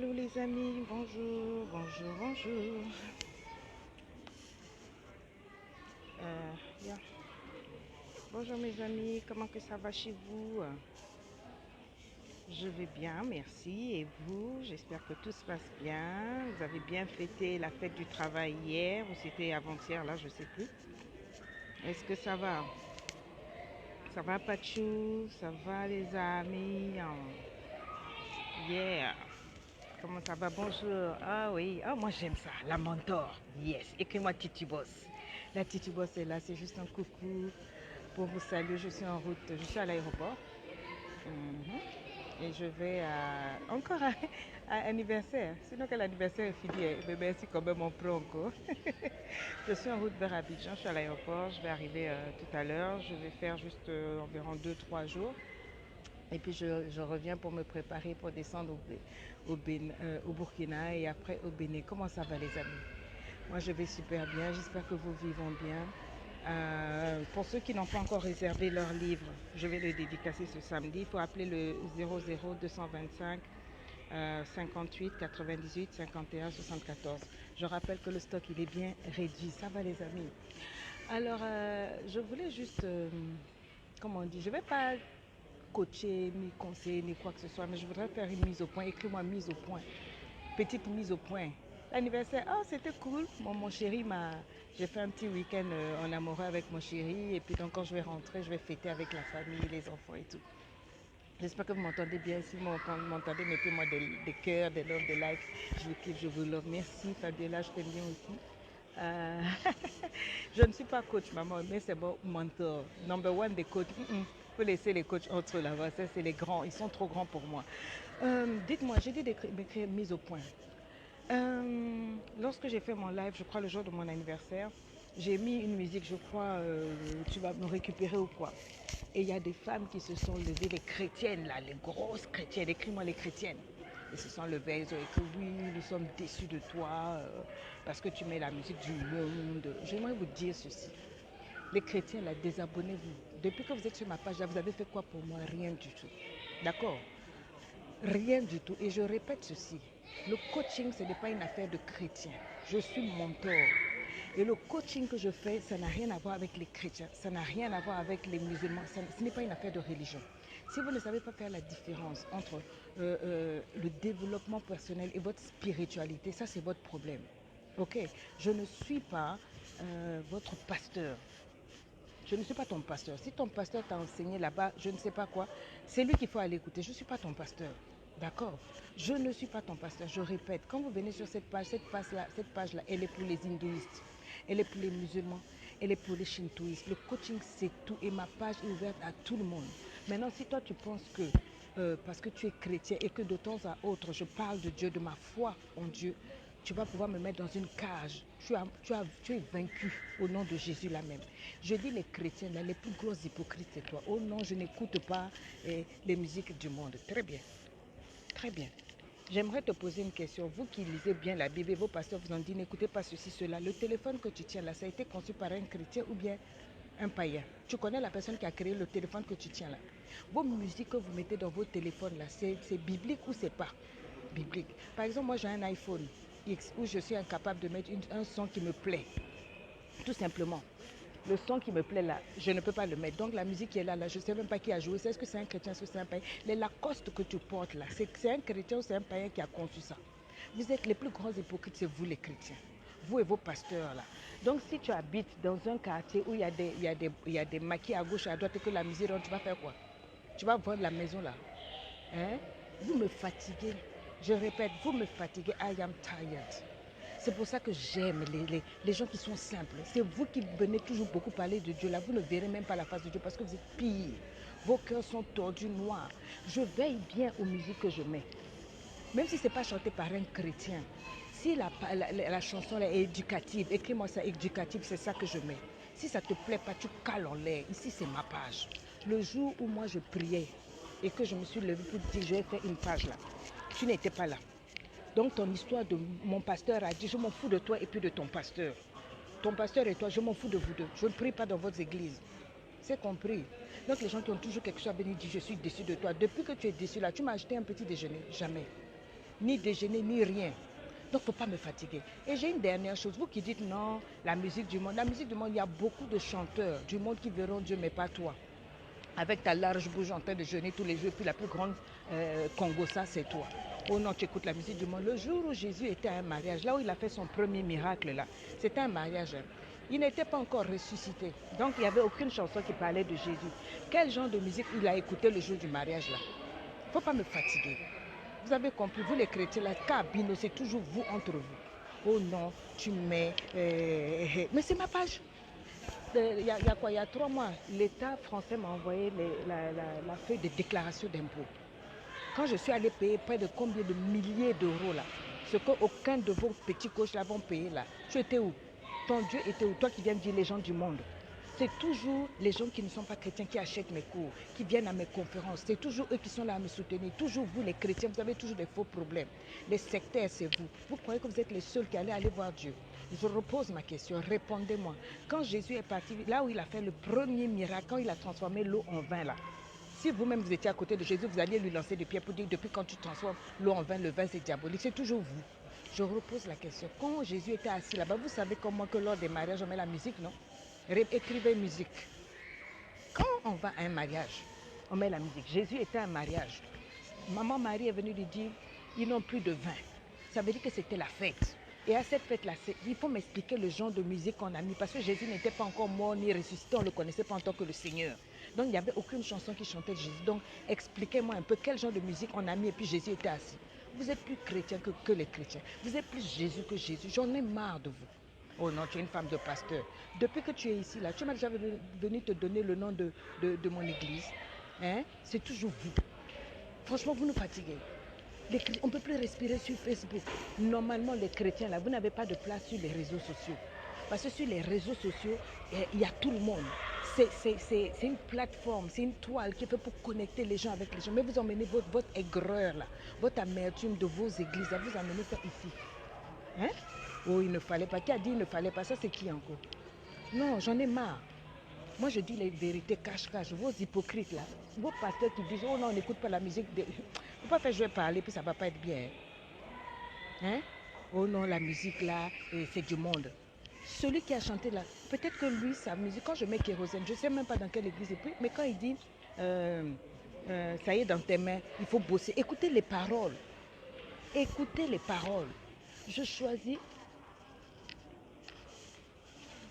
Allô les amis, bonjour, bonjour, bonjour. Yeah. Bonjour mes amis, comment que ça va chez vous? Je vais bien, merci. Et vous? J'espère que tout se passe bien. Vous avez bien fêté la fête du travail hier ou c'était avant-hier, là, je sais plus. Est-ce que ça va? Ça va, Pachou? Ça va les amis? Yeah. Comment ça va? Bonjour. Ah oui, ah, moi j'aime ça. La mentor. Yes. Écris-moi Titi Boss. La Titi Boss est là. C'est juste un coucou pour vous saluer. Je suis en route. Je suis à l'aéroport. Et je vais encore à anniversaire. Sinon que l'anniversaire est fini. Mais merci quand même, on prend encore. Je suis en route vers Abidjan. Je suis à l'aéroport. Je vais arriver tout à l'heure. Je vais faire juste environ 2 3 jours. Et puis je reviens pour me préparer pour descendre au Burkina et après au Bénin. Comment ça va les amis? Moi je vais super bien, j'espère que vous vivez bien. Pour ceux qui n'ont pas encore réservé leur livre, je vais le dédicacer ce samedi. Il faut appeler le 00 225 58 98 51 74. Je rappelle que le stock il est bien réduit. Ça va les amis? Alors je voulais juste, comment on dit, je ne vais pas coacher, ni conseiller, ni quoi que ce soit, mais je voudrais faire une mise au point. Écris-moi mise au point. Petite mise au point. L'anniversaire, oh, c'était cool. Mon chéri m'a. J'ai fait un petit week-end en amoureux avec mon chéri. Et puis, donc, quand je vais rentrer, je vais fêter avec la famille, les enfants et tout. J'espère que vous m'entendez bien. Si vous m'entendez, mettez-moi des cœurs, des loves, des likes. Je vous kiffe, je vous love. Merci, Fabiola, je t'aime bien aussi. Euh, je ne suis pas coach, maman, mais c'est mon mentor. Number one des coachs. Faut laisser les coachs entre eux là-bas. Ça, c'est les grands. Ils sont trop grands pour moi. Dites-moi, j'ai dit d'écrire mise au point. Lorsque j'ai fait mon live, je crois le jour de mon anniversaire, j'ai mis une musique, je crois, tu vas me récupérer ou quoi. Et il y a des femmes qui se sont levées, les chrétiennes là, les grosses chrétiennes, écris-moi les chrétiennes. Ils se sont levées, ils ont écrit oui, nous sommes déçus de toi parce que tu mets la musique du monde. J'aimerais vous dire ceci. Les chrétiens là, désabonnez-vous. Depuis que vous êtes sur ma page là, vous avez fait quoi pour moi? Rien du tout. D'accord? Rien du tout. Et je répète ceci. Le coaching, ce n'est pas une affaire de chrétien. Je suis mentor. Et le coaching que je fais, ça n'a rien à voir avec les chrétiens. Ça n'a rien à voir avec les musulmans. Ce n'est pas une affaire de religion. Si vous ne savez pas faire la différence entre le développement personnel et votre spiritualité, ça c'est votre problème. Ok, je ne suis pas votre pasteur. Je ne suis pas ton pasteur. Si ton pasteur t'a enseigné là-bas, je ne sais pas quoi, c'est lui qu'il faut aller écouter. Je ne suis pas ton pasteur. D'accord? Je ne suis pas ton pasteur. Je répète, quand vous venez sur cette page-là, elle est pour les hindouistes, elle est pour les musulmans, elle est pour les shintoïstes. Le coaching, c'est tout. Et ma page est ouverte à tout le monde. Maintenant, si toi, tu penses que parce que tu es chrétien et que de temps à autre, je parle de Dieu, de ma foi en Dieu, tu vas pouvoir me mettre dans une cage. Tu es vaincu au nom de Jésus là même. Je dis les chrétiens, là, les plus gros hypocrites, c'est toi. Oh non, je n'écoute pas les musiques du monde. Très bien, très bien. J'aimerais te poser une question. Vous qui lisez bien la Bible, vos pasteurs vous ont dit n'écoutez pas ceci, cela. Le téléphone que tu tiens là, ça a été conçu par un chrétien ou bien un païen. Tu connais la personne qui a créé le téléphone que tu tiens là. Vos musiques que vous mettez dans vos téléphones là, c'est biblique ou c'est pas biblique. Par exemple, moi j'ai un iPhone X où je suis incapable de mettre un son qui me plaît. Tout simplement. Le son qui me plaît là, je ne peux pas le mettre. Donc la musique qui est là, je ne sais même pas qui a joué. Est-ce que c'est un chrétien, est-ce que c'est un païen? Les Lacoste que tu portes là, c'est un chrétien ou c'est un païen qui a conçu ça? Vous êtes les plus grands hypocrites, c'est vous les chrétiens. Vous et vos pasteurs là. Donc si tu habites dans un quartier où il y a des maquis à gauche et à droite et que la musique rentre, tu vas faire quoi? Tu vas vendre la maison là. Hein? Vous me fatiguez. Je répète, vous me fatiguez. I am tired. C'est pour ça que j'aime les gens qui sont simples. C'est vous qui venez toujours beaucoup parler de Dieu. Là, vous ne verrez même pas la face de Dieu parce que vous êtes pire. Vos cœurs sont tordus, noirs. Je veille bien aux musiques que je mets. Même si ce n'est pas chanté par un chrétien. Si la chanson là est éducative, écris-moi ça éducative, c'est ça que je mets. Si ça ne te plaît pas, tu cales en l'air. Ici, c'est ma page. Le jour où moi je priais et que je me suis levée pour dire je vais faire une page là, tu n'étais pas là. Donc ton histoire de mon pasteur a dit je m'en fous de toi et puis de ton pasteur. Ton pasteur et toi, je m'en fous de vous deux. Je ne prie pas dans votre église. C'est compris. Donc les gens qui ont toujours quelque chose à venir disent je suis déçu de toi. Depuis que tu es déçu là, tu m'as acheté un petit déjeuner? Jamais. ni déjeuner, ni rien. Donc, il ne faut pas me fatiguer. Et j'ai une dernière chose. Vous qui dites non, la musique du monde. La musique du monde, il y a beaucoup de chanteurs du monde qui verront Dieu, mais pas toi. Avec ta large bouche en train de jeûner tous les jours, puis la plus grande Congo, ça c'est toi. Oh non, tu écoutes la musique du monde. Le jour où Jésus était à un mariage, là où il a fait son premier miracle, là, c'était un mariage. Il n'était pas encore ressuscité. Donc il n'y avait aucune chanson qui parlait de Jésus. Quel genre de musique il a écouté le jour du mariage là? Il ne faut pas me fatiguer. Vous avez compris, vous les chrétiens, la cabine, c'est toujours vous entre vous. Oh non, tu mets... mais c'est ma page. Il y a quoi? Il y a 3 mois, l'État français m'a envoyé la feuille de déclaration d'impôt. Quand je suis allé payer près de combien de milliers d'euros là, ce qu'aucun de vos petits coachs là vont payer là, tu étais où? Ton Dieu était où? Toi qui viens dire les gens du monde. C'est toujours les gens qui ne sont pas chrétiens qui achètent mes cours, qui viennent à mes conférences. C'est toujours eux qui sont là à me soutenir. Toujours vous, les chrétiens, vous avez toujours des faux problèmes. Les sectaires, c'est vous. Vous croyez que vous êtes les seuls qui allez aller voir Dieu? Je repose ma question, répondez-moi. Quand Jésus est parti, là où il a fait le premier miracle, quand il a transformé l'eau en vin là, si vous-même vous étiez à côté de Jésus, vous alliez lui lancer des pierres pour dire depuis quand tu transformes l'eau en vin, le vin c'est diabolique. C'est toujours vous. Je repose la question. Quand Jésus était assis là-bas, vous savez comme moi que lors des mariages, on met la musique, non? Écrivez musique. Quand on va à un mariage, on met la musique. Jésus était à un mariage. Maman Marie est venue lui dire, ils n'ont plus de vin. Ça veut dire que c'était la fête. Et à cette fête-là, il faut m'expliquer le genre de musique qu'on a mis. Parce que Jésus n'était pas encore mort ni ressuscité, on ne le connaissait pas en tant que le Seigneur. Donc il n'y avait aucune chanson qui chantait Jésus. Donc expliquez-moi un peu quel genre de musique on a mis et puis Jésus était assis. Vous êtes plus chrétien que les chrétiens. Vous êtes plus Jésus que Jésus. J'en ai marre de vous. Oh non, tu es une femme de pasteur. Depuis que tu es ici, là, tu m'as déjà venu te donner le nom de mon église. Hein? C'est toujours vous. Franchement, vous nous fatiguez. On ne peut plus respirer sur Facebook. Normalement, les chrétiens, là, vous n'avez pas de place sur les réseaux sociaux. Parce que sur les réseaux sociaux, il y a tout le monde. C'est une plateforme, c'est une toile qui est faite pour connecter les gens avec les gens. Mais vous emmenez votre aigreur, là, votre amertume de vos églises, là, vous emmenez ça ici. Hein? Oh, il ne fallait pas. Qui a dit il ne fallait pas? Ça, c'est qui encore? Non, j'en ai marre. Moi, je dis les vérités cache-cache. Vos hypocrites, là, vos pasteurs qui disent, oh non, on n'écoute pas la musique. Il ne faut pas faire jouer parler, puis ça ne va pas être bien. Hein? Oh non, la musique, là, c'est du monde. Celui qui a chanté, là, peut-être que lui, sa musique, quand je mets Kérosène, je ne sais même pas dans quelle église il est, mais quand il dit, ça y est, dans tes mains, il faut bosser. Écoutez les paroles. Écoutez les paroles. Je choisis.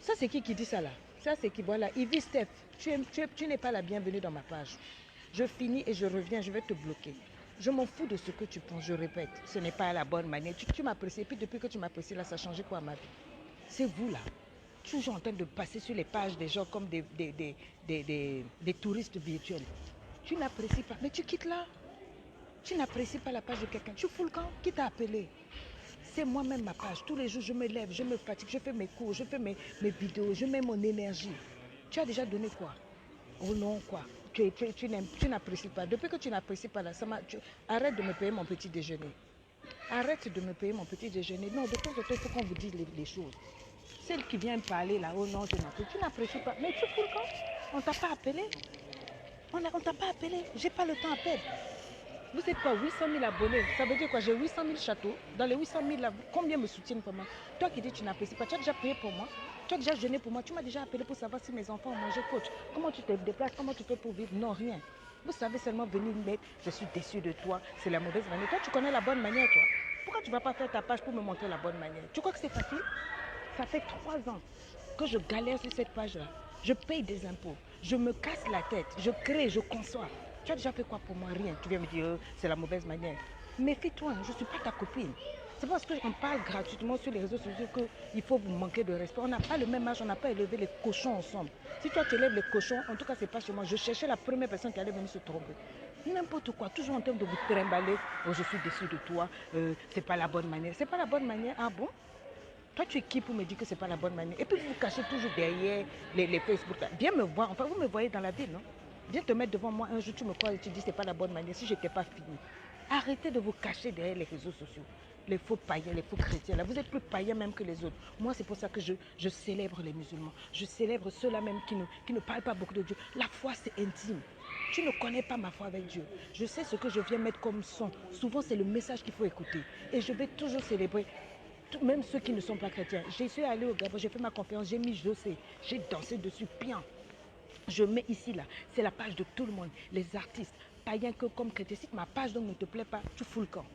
Ça, c'est qui dit ça là? Ça, c'est qui? Voilà, Ivy Steph, tu n'es pas la bienvenue dans ma page. Je finis et je reviens, je vais te bloquer. Je m'en fous de ce que tu penses, je répète. Ce n'est pas la bonne manière. Tu m'apprécies, et puis depuis que tu m'apprécies, là, ça a changé quoi ma vie? C'est vous là. Toujours en train de passer sur les pages des gens comme des touristes virtuels. Tu n'apprécies pas, mais tu quittes là. Tu n'apprécies pas la page de quelqu'un. Tu fous le camp, qui t'a appelé? C'est moi-même ma page. Tous les jours, je me lève, je me fatigue, je fais mes cours, je fais mes vidéos, je mets mon énergie. Tu as déjà donné quoi? Oh non, quoi? Tu n'apprécies pas. Depuis que tu n'apprécies pas là, arrête de me payer mon petit déjeuner. Arrête de me payer mon petit déjeuner. Non, de temps en temps, il faut qu'on vous dise les choses. Celle qui vient parler là, oh non, tu n'apprécies pas. Mais tu fous le camp? On ne t'a pas appelé? On ne t'a pas appelé? J'ai pas le temps à perdre. Vous êtes quoi, 800 000 abonnés? Ça veut dire quoi? J'ai 800 000 châteaux. Dans les 800 000, là, combien me soutiennent pour moi? Toi qui dis que tu n'apprécies pas, tu as déjà payé pour moi? Tu as déjà jeûné pour moi? Tu m'as déjà appelé pour savoir si mes enfants ont mangé, coach? Comment tu te déplaces? Comment tu fais pour vivre? Non, rien. Vous savez seulement venir mettre, je suis déçu de toi, c'est la mauvaise manière. Toi, tu connais la bonne manière, toi. Pourquoi tu ne vas pas faire ta page pour me montrer la bonne manière? Tu crois que c'est facile? Ça fait 3 ans que je galère sur cette page-là. Je paye des impôts. Je me casse la tête. Je crée, je conçois. Tu as déjà fait quoi pour moi? Rien. Tu viens me dire, c'est la mauvaise manière. Méfie-toi, je ne suis pas ta copine. C'est parce qu'on parle gratuitement sur les réseaux sociaux qu'il faut vous manquer de respect. On n'a pas le même âge, on n'a pas élevé les cochons ensemble. Si toi tu élèves les cochons, en tout cas, c'est pas chez moi. Je cherchais la première personne qui allait venir se tromper. N'importe quoi, toujours en train de vous trimballer. Oh, je suis déçu de toi, c'est pas la bonne manière. C'est pas la bonne manière, ah bon? Toi, tu es qui pour me dire que c'est pas la bonne manière? Et puis, vous vous cachez toujours derrière les Facebook. Viens me voir. Enfin, vous me voyez dans la ville, non? Viens te mettre devant moi un jour, tu me crois et tu dis que c'est pas la bonne manière. Si je n'étais pas fini. Arrêtez de vous cacher derrière les réseaux sociaux. Les faux païens, les faux chrétiens. Là, vous êtes plus païens même que les autres. Moi, c'est pour ça que je célèbre les musulmans. Je célèbre ceux-là même qui ne parlent pas beaucoup de Dieu. La foi, c'est intime. Tu ne connais pas ma foi avec Dieu. Je sais ce que je viens mettre comme son. Souvent, c'est le message qu'il faut écouter. Et je vais toujours célébrer, même ceux qui ne sont pas chrétiens. Je suis allée au Gabon, j'ai fait ma conférence, j'ai mis José, j'ai dansé dessus bien. Je mets ici, là, c'est la page de tout le monde, les artistes, païens que comme chrétiens. Si ma page donc ne te plaît pas, tu fous le camp.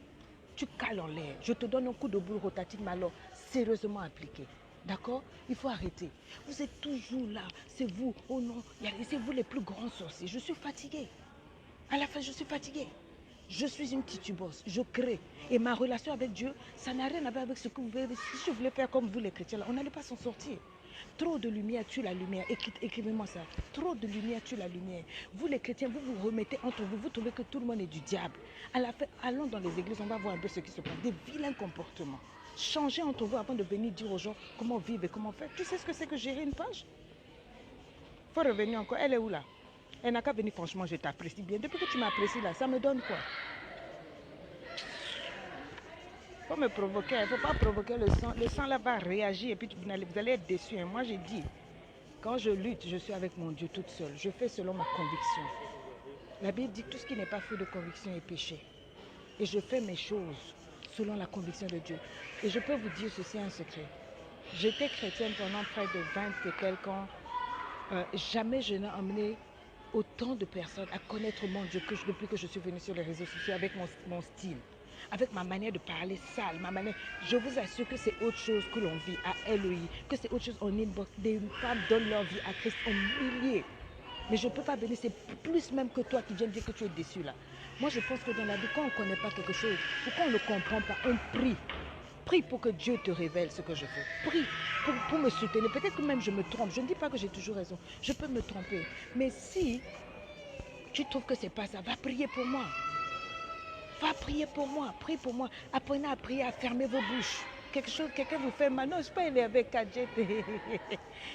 Tu cales en l'air. Je te donne un coup de boule rotative, mais alors sérieusement appliqué. D'accord? Il faut arrêter. Vous êtes toujours là. C'est vous. Oh non, c'est vous les plus grands sorciers. Je suis fatiguée. À la fin, je suis fatiguée. Je suis une titubeuse. Je crée. Et ma relation avec Dieu, ça n'a rien à voir avec ce que vous voulez. Si je voulais faire comme vous les chrétiens, là, on n'allait pas s'en sortir. Trop de lumière tue la lumière. Écrivez-moi ça. Trop de lumière tue la lumière. Vous les chrétiens, vous vous remettez entre vous. Vous trouvez que tout le monde est du diable. À la fin, allons dans les églises, on va voir un peu ce qui se passe. Des vilains comportements. Changez entre vous avant de venir dire aux gens comment vivre et comment faire. Tu sais ce que c'est que gérer une page? Il faut revenir encore. Elle est où là? Elle n'a qu'à venir, franchement, je t'apprécie bien. Depuis que tu m'apprécies là, ça me donne quoi? Il faut me provoquer, il ne faut pas provoquer le sang. Le sang là va réagir et puis vous allez être déçus. Moi j'ai dit, quand je lutte, je suis avec mon Dieu toute seule. Je fais selon ma conviction. La Bible dit que tout ce qui n'est pas fait de conviction est péché. Et je fais mes choses selon la conviction de Dieu. Et je peux vous dire ceci un secret. J'étais chrétienne pendant près de 20 et quelques ans. Jamais je n'ai emmené autant de personnes à connaître mon Dieu que depuis que je suis venue sur les réseaux sociaux avec mon style, avec ma manière de parler sale, ma manière. Je vous assure que c'est autre chose que l'on vit à LEI, que c'est autre chose en inbox. Des femmes donnent leur vie à Christ en milliers. Mais je ne peux pas venir, c'est plus même que toi qui viens dire que tu es déçu là. Moi je pense que dans la vie, quand on ne connaît pas quelque chose, ou quand on ne comprend pas, on prie. Prie pour que Dieu te révèle ce que je fais. Prie pour me soutenir. Peut-être que même je me trompe. Je ne dis pas que j'ai toujours raison. Je peux me tromper. Mais si tu trouves que ce n'est pas ça, va prier pour moi. Va prier pour moi. Prie pour moi. Apprenez à prier, à fermer vos bouches. Quelqu'un vous fait mal. Non, je ne suis pas énervé avec Kadjet.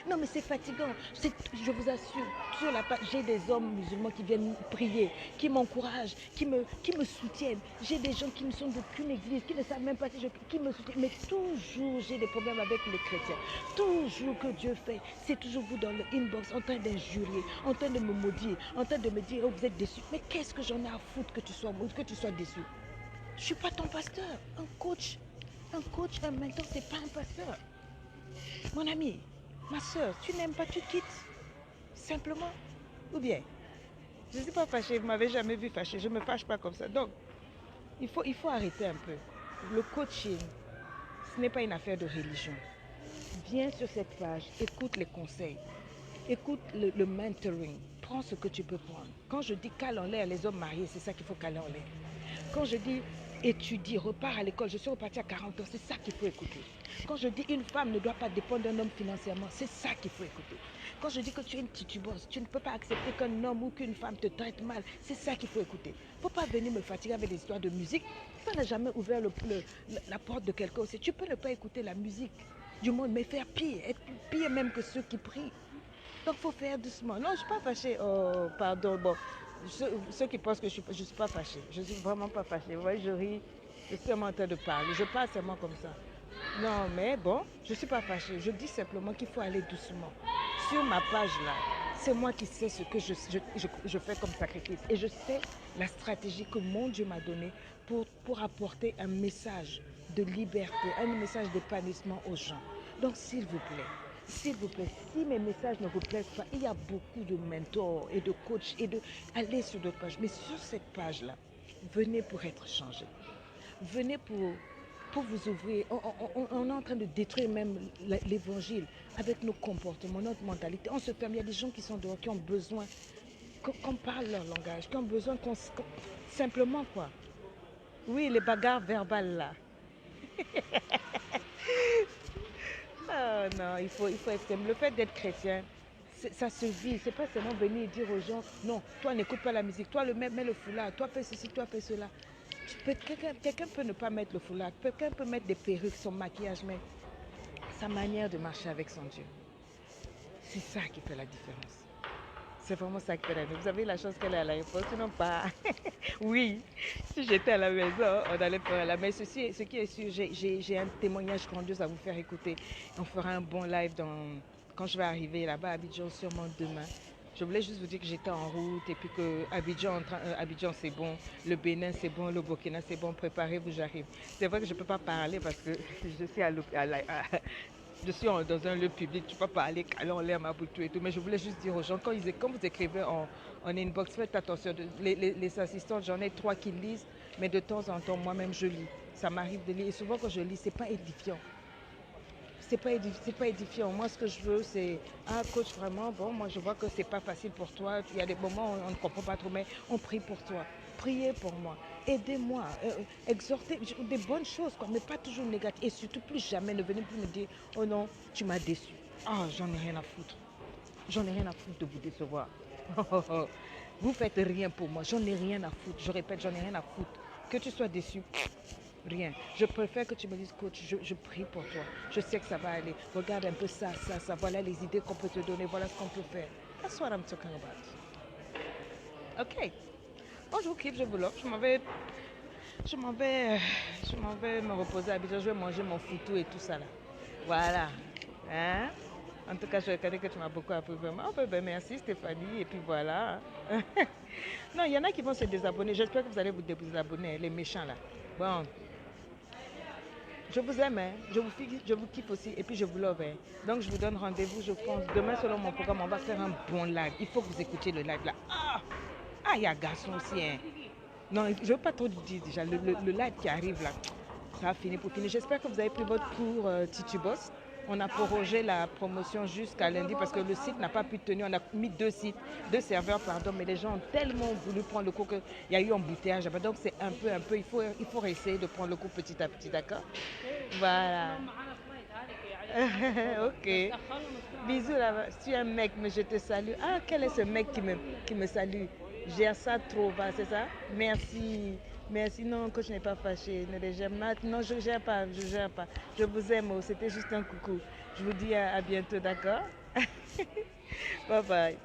Non, mais c'est fatigant. Je vous assure, sur la page, j'ai des hommes musulmans qui viennent prier, qui m'encouragent, qui me soutiennent. J'ai des gens qui ne sont d'aucune église, qui ne savent même pas si qui me soutiennent. Mais toujours, j'ai des problèmes avec les chrétiens. Toujours que Dieu fait, c'est toujours vous dans le inbox, en train d'injurier, en train de me maudire, en train de me dire, oh, vous êtes déçus. Mais qu'est-ce que j'en ai à foutre que tu sois déçu? Je ne suis pas ton pasteur, un coach, un mentor, ce n'est pas un pasteur. Mon ami, ma soeur, tu n'aimes pas, tu quittes. Simplement. Ou bien, je ne suis pas fâchée, vous ne m'avez jamais vu fâchée, je ne me fâche pas comme ça. Donc, il faut arrêter un peu. Le coaching, ce n'est pas une affaire de religion. Viens sur cette page, écoute les conseils, écoute le mentoring, prends ce que tu peux prendre. Quand je dis cale en l'air les hommes mariés, c'est ça qu'il faut caler en l'air. Quand je dis étudie, repars à l'école, je suis repartie à 40 ans, c'est ça qu'il faut écouter. Quand je dis une femme ne doit pas dépendre d'un homme financièrement, c'est ça qu'il faut écouter. Quand je dis que tu es une titubeuse, tu ne peux pas accepter qu'un homme ou qu'une femme te traite mal, c'est ça qu'il faut écouter. Il ne faut pas venir me fatiguer avec des histoires de musique. Ça n'a jamais ouvert la porte de quelqu'un aussi. Tu peux ne pas écouter la musique du monde, mais faire pire, être pire même que ceux qui prient. Donc il faut faire doucement. Non, je ne suis pas fâchée. Oh, pardon. Bon, ceux qui pensent que je ne suis pas fâchée. Je ne suis vraiment pas fâchée. Vous voyez, je ris. Je suis seulement en train de parler. Je parle seulement comme ça. Non, mais bon, je ne suis pas fâchée. Je dis simplement qu'il faut aller doucement. Sur ma page là, c'est moi qui sais ce que je fais comme sacrifice. Et je sais la stratégie que mon Dieu m'a donnée pour apporter un message de liberté, un message d'épanouissement aux gens. Donc s'il vous plaît, si mes messages ne vous plaisent pas, il y a beaucoup de mentors et de coachs allez sur d'autres pages. Mais sur cette page-là, venez pour être changé. Venez pour vous ouvrir. On est en train de détruire même l'évangile avec nos comportements, notre mentalité. On se ferme. Il y a des gens qui sont dehors, qui ont besoin qu'on parle leur langage, qui ont besoin simplement quoi. Oui, les bagarres verbales là. Oh non, il faut être. Le fait d'être chrétien, ça se vit. C'est pas seulement venir dire aux gens, non, toi n'écoute pas la musique, toi mets le foulard, toi fais ceci, toi fais cela. Quelqu'un peut ne pas mettre le foulard, quelqu'un peut mettre des perruques, son maquillage, mais sa manière de marcher avec son Dieu, c'est ça qui fait la différence. C'est vraiment ça qui fait la différence. Vous avez la chance qu'elle est à l'aéroport, sinon pas. Oui, si j'étais à la maison, on allait faire la messe. Ce qui est sûr, j'ai un témoignage grandiose à vous faire écouter. On fera un bon live quand je vais arriver là-bas à Abidjan, sûrement demain. Je voulais juste vous dire que j'étais en route et puis que Abidjan c'est bon, le Bénin c'est bon, le Burkina c'est bon, préparez-vous, j'arrive. C'est vrai que je ne peux pas parler parce que je suis je suis dans un lieu public, tu ne peux pas parler, caler en l'air ma bouche et tout, mais je voulais juste dire aux gens, quand vous écrivez en inbox, faites attention, les assistants, j'en ai trois qui lisent, mais de temps en temps, moi-même, je lis. Ça m'arrive de lire, et souvent quand je lis, c'est pas édifiant. C'est pas édifiant. Moi, ce que je veux, c'est, ah, coach, vraiment, bon, moi, je vois que c'est pas facile pour toi. Il y a des moments où on ne comprend pas trop, mais on prie pour toi. Priez pour moi. Aidez-moi. Exhortez des bonnes choses, quoi, mais pas toujours négatives. Et surtout, plus jamais, ne venez plus me dire, oh non, tu m'as déçu. Ah, j'en ai rien à foutre. J'en ai rien à foutre de vous décevoir. Vous faites rien pour moi. J'en ai rien à foutre. Je répète, j'en ai rien à foutre. Que tu sois déçu, rien. Je préfère que tu me dises, coach, je prie pour toi. Je sais que ça va aller. Regarde un peu ça, ça, ça. Voilà les idées qu'on peut te donner. Voilà ce qu'on peut faire. That's what I'm talking about. Ok. Bon, je vous quitte, je vous love. Je m'en vais, je m'en vais me reposer à Abidjan. Je vais manger mon foutou et tout ça là. Voilà. Hein? En tout cas, je reconnais que tu m'as beaucoup appris vraiment. Oh, ben, merci Stéphanie. Et puis voilà. Non, il y en a qui vont se désabonner. J'espère que vous allez vous désabonner, les méchants là. Bon, je vous aime, hein. Je vous kiffe aussi et puis je vous love. Hein. Donc je vous donne rendez-vous, je pense, demain selon mon programme, on va faire un bon live. Il faut que vous écoutiez le live là. Ah, il y a garçon aussi. Hein. Non, je ne veux pas trop dire déjà. Le live qui arrive là, ça va finir pour finir. J'espère que vous avez pris votre cours Titubos. On a prorogé la promotion jusqu'à lundi parce que le site n'a pas pu tenir. On a mis deux serveurs, pardon, mais les gens ont tellement voulu prendre le cours qu'il y a eu embouteillage. Donc c'est un peu, il faut essayer de prendre le cours petit à petit, d'accord? Voilà. Ok. Bisous là-bas. Tu es un mec, mais je te salue. Ah, quel est ce mec qui me salue? Gère ça trop bas, c'est ça? Merci. Merci. Non, que je n'ai pas fâché. Ne les gère pas. Non, je ne gère pas. Je gère pas. Je vous aime. C'était juste un coucou. Je vous dis à bientôt, d'accord? Bye bye.